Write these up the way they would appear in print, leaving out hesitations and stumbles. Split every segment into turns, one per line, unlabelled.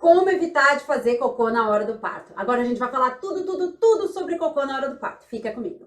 Como evitar de fazer cocô na hora do parto. Agora a gente vai falar tudo sobre cocô na hora do parto. Fica comigo.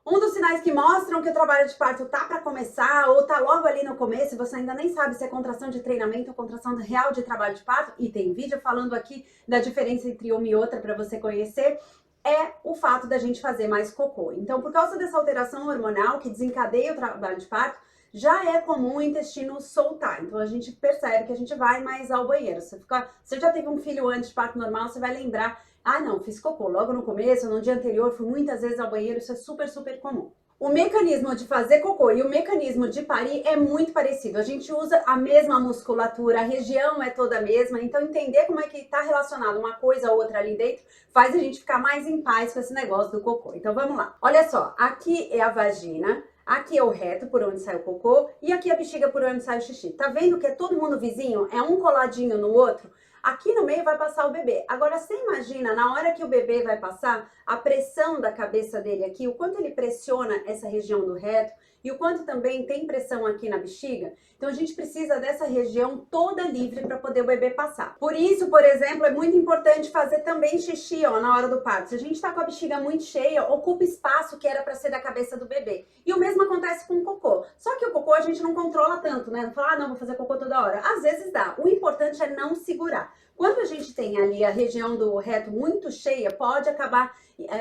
Um dos sinais que mostram que o trabalho de parto tá para começar ou tá logo ali no começo e você ainda nem sabe se é contração de treinamento ou contração real de trabalho de parto, e tem vídeo falando aqui da diferença entre uma e outra para você conhecer, é o fato da gente fazer mais cocô. Então, por causa dessa alteração hormonal que desencadeia o trabalho de parto, já é comum o intestino soltar. Então a gente percebe que a gente vai mais ao banheiro. Você já teve um filho antes de parto normal, você vai lembrar: ah, não, fiz cocô logo no começo, no dia anterior, fui muitas vezes ao banheiro. Isso é super comum. O mecanismo de fazer cocô e o mecanismo de parir é muito parecido. A gente usa a mesma musculatura, a região é toda a mesma, então entender como é que está relacionado uma coisa ou outra ali dentro faz a gente ficar mais em paz com esse negócio do cocô. Então vamos lá. Olha só, aqui é a vagina, aqui é o reto por onde sai o cocô e aqui a bexiga por onde sai o xixi. Tá vendo que é todo mundo vizinho? É um coladinho no outro? Aqui no meio vai passar o bebê. Agora, você imagina, na hora que o bebê vai passar, a pressão da cabeça dele aqui, o quanto ele pressiona essa região do reto e o quanto também tem pressão aqui na bexiga. Então, a gente precisa dessa região toda livre para poder o bebê passar. Por isso, por exemplo, é muito importante fazer também xixi, ó, na hora do parto. Se a gente tá com a bexiga muito cheia, ocupa espaço que era para ser da cabeça do bebê. E o mesmo acontece com o cocô. Só que o cocô a gente não controla tanto, né? Não fala, ah, não, vou fazer cocô toda hora. Às vezes dá. O importante é não segurar. Quando a gente tem ali a região do reto muito cheia, pode acabar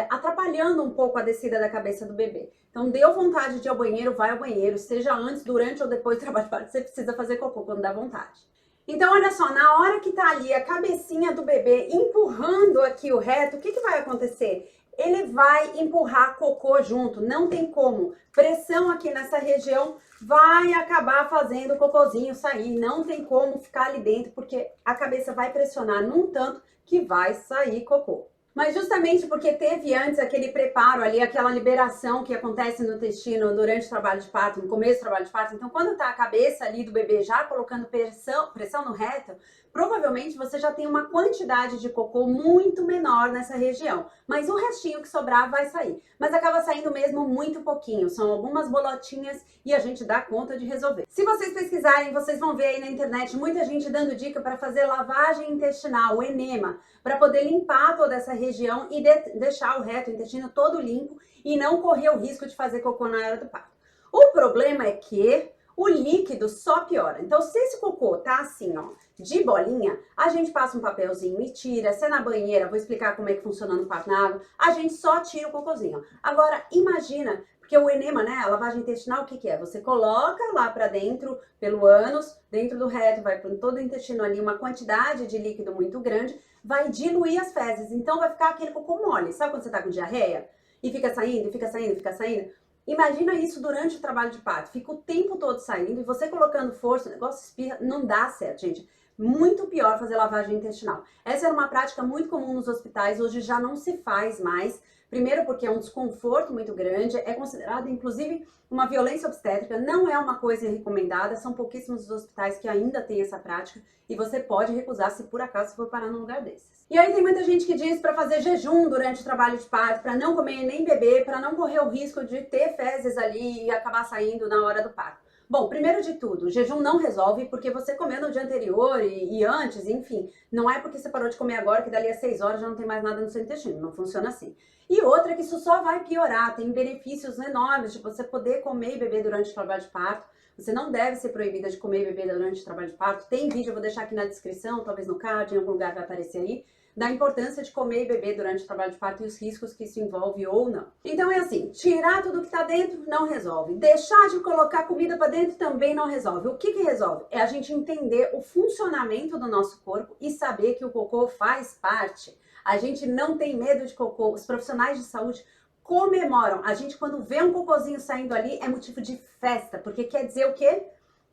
atrapalhando um pouco a descida da cabeça do bebê. Então, deu vontade de ir ao banheiro, vai ao banheiro, seja antes, durante ou depois do trabalho de parto, você precisa fazer cocô quando dá vontade. Então, olha só, na hora que tá ali a cabecinha do bebê empurrando aqui o reto, o que vai acontecer? Ele vai empurrar cocô junto, não tem como. Pressão aqui nessa região vai acabar fazendo o cocôzinho sair, não tem como ficar ali dentro, porque a cabeça vai pressionar num tanto que vai sair cocô. Mas justamente porque teve antes aquele preparo ali, aquela liberação que acontece no intestino durante o trabalho de parto, no começo do trabalho de parto, então quando tá a cabeça ali do bebê já colocando pressão no reto, provavelmente você já tem uma quantidade de cocô muito menor nessa região, mas o restinho que sobrar vai sair. Mas acaba saindo mesmo muito pouquinho, são algumas bolotinhas e a gente dá conta de resolver. Se vocês pesquisarem, vocês vão ver aí na internet muita gente dando dica para fazer lavagem intestinal, o enema, para poder limpar toda essa região e deixar o reto, o intestino todo limpo e não correr o risco de fazer cocô na hora do parto. O problema é que o líquido só piora. Então, se esse cocô tá assim, ó, de bolinha, a gente passa um papelzinho e tira. Se é na banheira, vou explicar como é que funciona no parto na água, a gente só tira o cocôzinho. Agora, imagina, porque o enema, né, a lavagem intestinal, o que que é? Você coloca lá pra dentro, pelo ânus, dentro do reto, vai por todo o intestino ali, uma quantidade de líquido muito grande, vai diluir as fezes. Então, vai ficar aquele cocô mole. Sabe quando você tá com diarreia? E fica saindo, fica saindo, fica saindo? Imagina isso durante o trabalho de parto, fica o tempo todo saindo e você colocando força, o negócio espirra, não dá certo, gente. Muito pior fazer lavagem intestinal. Essa era uma prática muito comum nos hospitais, hoje já não se faz mais. Primeiro porque é um desconforto muito grande, é considerado inclusive uma violência obstétrica, não é uma coisa recomendada, são pouquíssimos os hospitais que ainda têm essa prática e você pode recusar se por acaso for parar num lugar desses. E aí tem muita gente que diz para fazer jejum durante o trabalho de parto, para não comer nem beber, para não correr o risco de ter fezes ali e acabar saindo na hora do parto. Bom, primeiro de tudo, o jejum não resolve porque você comeu no dia anterior e antes, enfim. Não é porque você parou de comer agora que dali a 6 horas já não tem mais nada no seu intestino, não funciona assim. E outra é que isso só vai piorar, tem benefícios enormes de você poder comer e beber durante o trabalho de parto. Você não deve ser proibida de comer e beber durante o trabalho de parto. Tem vídeo, eu vou deixar aqui na descrição, talvez no card, em algum lugar vai aparecer aí, da importância de comer e beber durante o trabalho de parto e os riscos que isso envolve ou não. Então é assim, tirar tudo que tá dentro não resolve. Deixar de colocar comida para dentro também não resolve. O que resolve? É a gente entender o funcionamento do nosso corpo e saber que o cocô faz parte. A gente não tem medo de cocô. Os profissionais de saúde comemoram. A gente, quando vê um cocôzinho saindo ali, é motivo de festa, porque quer dizer o quê?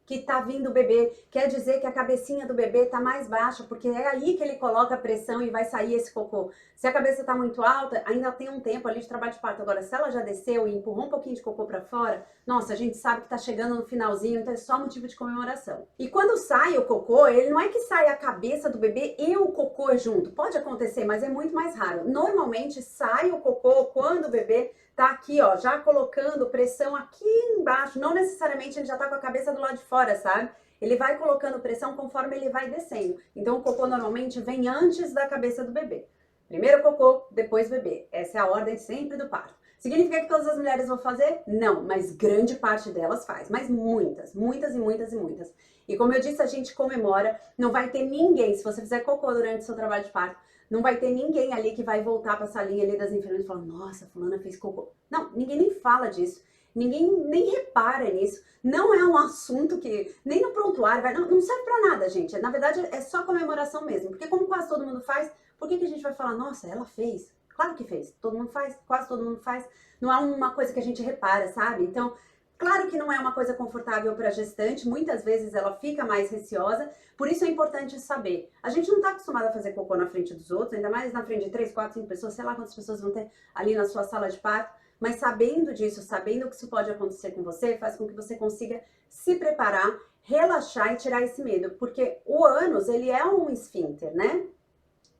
Que tá vindo o bebê, quer dizer que a cabecinha do bebê tá mais baixa, porque é aí que ele coloca a pressão e vai sair esse cocô. Se a cabeça tá muito alta, ainda tem um tempo ali de trabalho de parto. Agora, se ela já desceu e empurrou um pouquinho de cocô pra fora, nossa, a gente sabe que tá chegando no finalzinho, então é só motivo de comemoração. E quando sai o cocô, ele não é que sai a cabeça do bebê e o cocô junto. Pode acontecer, mas é muito mais raro. Normalmente sai o cocô quando o bebê tá aqui, ó, já colocando pressão aqui embaixo. Não necessariamente ele já tá com a cabeça do lado de fora, sabe? ele vai colocando pressão conforme ele vai descendo. Então o cocô normalmente vem antes da cabeça do bebê. Primeiro cocô, depois bebê. Essa é a ordem sempre do parto. Significa que todas as mulheres vão fazer? Não, mas grande parte delas faz. Mas muitas, muitas e muitas e muitas. E como eu disse, a gente comemora. Não vai ter ninguém, se você fizer cocô durante o seu trabalho de parto, não vai ter ninguém ali que vai voltar para a salinha ali das enfermeiras e falar, nossa, fulana fez cocô. Não, ninguém nem fala disso. Ninguém nem repara nisso. Não é um assunto que nem no prontuário, não serve para nada, gente. Na verdade, é só comemoração mesmo. Porque como quase todo mundo faz, por que a gente vai falar, nossa, ela fez? Claro que fez. Todo mundo faz, quase todo mundo faz. Não é uma coisa que a gente repara, sabe? Então, claro que não é uma coisa confortável para a gestante, muitas vezes ela fica mais receosa, por isso é importante saber. A gente não está acostumado a fazer cocô na frente dos outros, ainda mais na frente de 3, 4, 5 pessoas, sei lá quantas pessoas vão ter ali na sua sala de parto, mas sabendo disso, sabendo que isso pode acontecer com você, faz com que você consiga se preparar, relaxar e tirar esse medo, porque o ânus, ele é um esfíncter, né?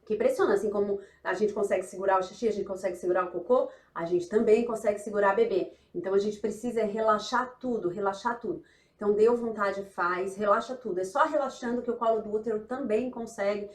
Que pressiona, assim como a gente consegue segurar o xixi, a gente consegue segurar o cocô, a gente também consegue segurar bebê. Então a gente precisa relaxar tudo, relaxar tudo. Então deu vontade, faz, relaxa tudo. É só relaxando que o colo do útero também consegue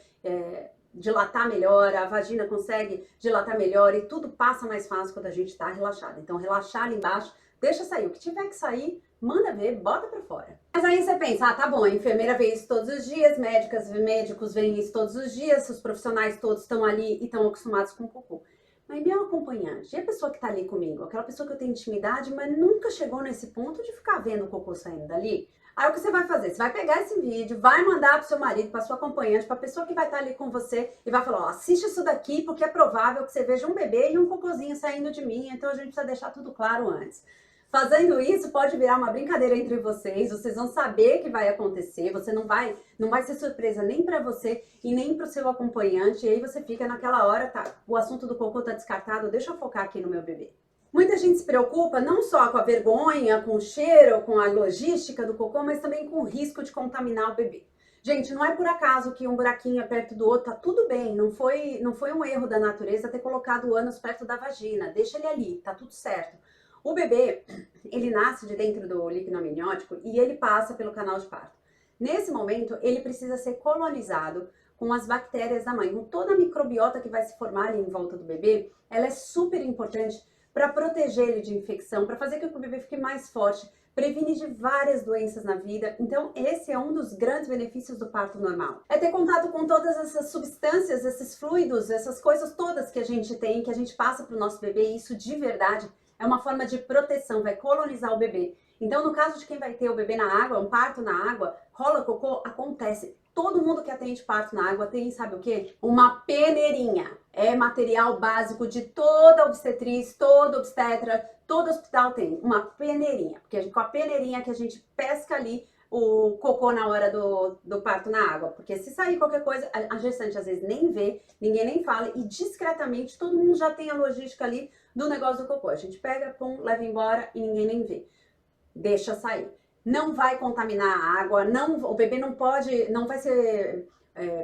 dilatar melhor, a vagina consegue dilatar melhor e tudo passa mais fácil quando a gente tá relaxado. Então relaxar ali embaixo, deixa sair. O que tiver que sair, manda ver, bota pra fora. Mas aí você pensa, ah, tá bom, a enfermeira vê isso todos os dias, médicos veem isso todos os dias, os profissionais todos estão ali e estão acostumados com o cocô. Mas meu acompanhante, e a pessoa que tá ali comigo? Aquela pessoa que eu tenho intimidade, mas nunca chegou nesse ponto de ficar vendo o cocô saindo dali? Aí o que você vai fazer? Você vai pegar esse vídeo, vai mandar pro seu marido, pra sua acompanhante, pra pessoa que vai estar ali com você e vai falar, ó, assiste isso daqui porque é provável que você veja um bebê e um cocôzinho saindo de mim, então a gente precisa deixar tudo claro antes. Fazendo isso, pode virar uma brincadeira entre vocês vão saber que vai acontecer, você não vai ser surpresa nem para você e nem para o seu acompanhante, e aí você fica naquela hora, tá, o assunto do cocô tá descartado, deixa eu focar aqui no meu bebê. Muita gente se preocupa não só com a vergonha, com o cheiro, com a logística do cocô, mas também com o risco de contaminar o bebê. Gente, não é por acaso que um buraquinho é perto do outro, tá tudo bem, não foi um erro da natureza ter colocado o ânus perto da vagina, deixa ele ali, tá tudo certo. O bebê, ele nasce de dentro do líquido amniótico e ele passa pelo canal de parto. Nesse momento, ele precisa ser colonizado com as bactérias da mãe, com toda a microbiota que vai se formar ali em volta do bebê, ela é super importante para proteger ele de infecção, para fazer com que o bebê fique mais forte, previne de várias doenças na vida. Então, esse é um dos grandes benefícios do parto normal. É ter contato com todas essas substâncias, esses fluidos, essas coisas todas que a gente tem, que a gente passa para o nosso bebê, e isso de verdade é uma forma de proteção, vai colonizar o bebê. Então, no caso de quem vai ter o bebê na água, um parto na água, rola cocô, acontece. Todo mundo que atende parto na água tem, sabe o quê? Uma peneirinha. É material básico de toda obstetriz, toda obstetra, todo hospital tem uma peneirinha. Porque com a peneirinha que a gente pesca ali o cocô na hora do parto na água. Porque se sair qualquer coisa, a gestante às vezes nem vê, ninguém nem fala, e discretamente todo mundo já tem a logística ali do negócio do cocô. A gente pega, pum, leva embora e ninguém nem vê. Deixa sair. Não vai contaminar a água, o bebê não vai ser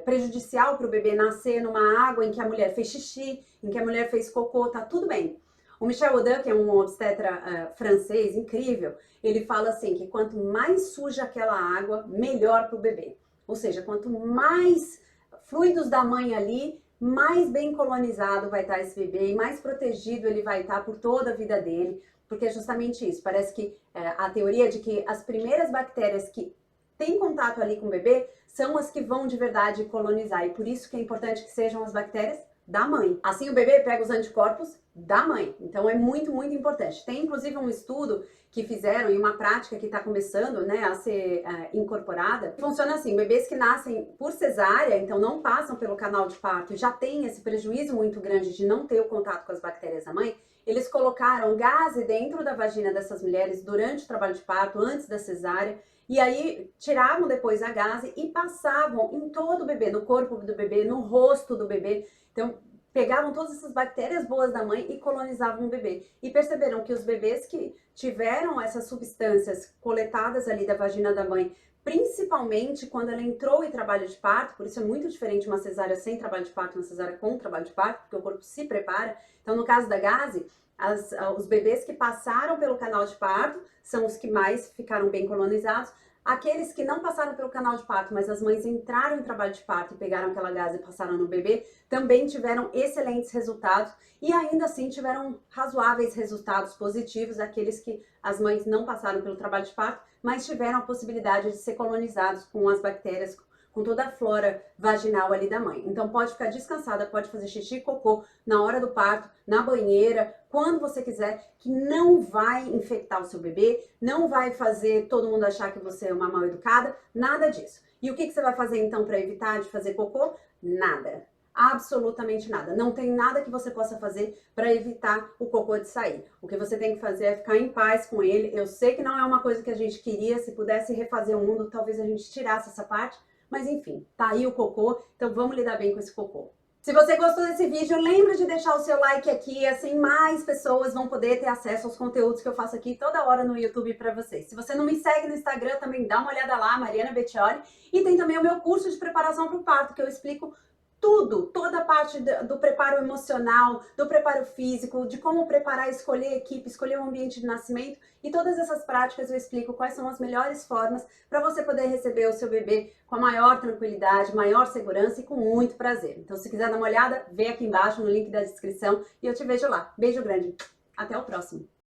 prejudicial para o bebê nascer numa água em que a mulher fez xixi, em que a mulher fez cocô, tá tudo bem. O Michel Audin, que é um obstetra francês incrível, ele fala assim que quanto mais suja aquela água, melhor para o bebê. Ou seja, quanto mais fluidos da mãe ali, mais bem colonizado vai estar esse bebê e mais protegido ele vai estar por toda a vida dele, porque é justamente isso. Parece que a teoria de que as primeiras bactérias que têm contato ali com o bebê são as que vão de verdade colonizar, e por isso que é importante que sejam as bactérias da mãe. Assim o bebê pega os anticorpos da mãe. Então é muito, muito importante. Tem inclusive um estudo que fizeram e uma prática que está começando, né, a ser incorporada. Funciona assim, bebês que nascem por cesárea, então não passam pelo canal de parto e já tem esse prejuízo muito grande de não ter o contato com as bactérias da mãe, eles colocaram gás dentro da vagina dessas mulheres durante o trabalho de parto, antes da cesárea, e aí tiravam depois a gase e passavam em todo o bebê, no corpo do bebê, no rosto do bebê. Então, pegavam todas essas bactérias boas da mãe e colonizavam o bebê. E perceberam que os bebês que tiveram essas substâncias coletadas ali da vagina da mãe, principalmente quando ela entrou em trabalho de parto, por isso é muito diferente uma cesárea sem trabalho de parto e uma cesárea com trabalho de parto, porque o corpo se prepara. Então, no caso da gase, os bebês que passaram pelo canal de parto são os que mais ficaram bem colonizados. Aqueles que não passaram pelo canal de parto, mas as mães entraram em trabalho de parto e pegaram aquela gase e passaram no bebê, também tiveram excelentes resultados e ainda assim tiveram razoáveis resultados positivos, aqueles que as mães não passaram pelo trabalho de parto, mas tiveram a possibilidade de ser colonizados com as bactérias, com toda a flora vaginal ali da mãe. Então pode ficar descansada, pode fazer xixi e cocô na hora do parto, na banheira, quando você quiser, que não vai infectar o seu bebê, não vai fazer todo mundo achar que você é uma mal educada, nada disso. E o que você vai fazer então para evitar de fazer cocô? Nada. Absolutamente nada. Não tem nada que você possa fazer para evitar o cocô de sair. O que você tem que fazer é ficar em paz com ele. Eu sei que não é uma coisa que a gente queria, se pudesse refazer o mundo, talvez a gente tirasse essa parte, mas enfim, tá aí o cocô, então vamos lidar bem com esse cocô. Se você gostou desse vídeo, lembra de deixar o seu like aqui, assim mais pessoas vão poder ter acesso aos conteúdos que eu faço aqui toda hora no YouTube para vocês. Se você não me segue no Instagram, também dá uma olhada lá, Mariana Becchioli, e tem também o meu curso de preparação para o parto, que eu explico tudo, toda a parte do preparo emocional, do preparo físico, de como preparar, escolher a equipe, escolher o ambiente de nascimento, e todas essas práticas eu explico quais são as melhores formas para você poder receber o seu bebê com a maior tranquilidade, maior segurança e com muito prazer. Então, se quiser dar uma olhada, vem aqui embaixo no link da descrição e eu te vejo lá. Beijo grande, até o próximo!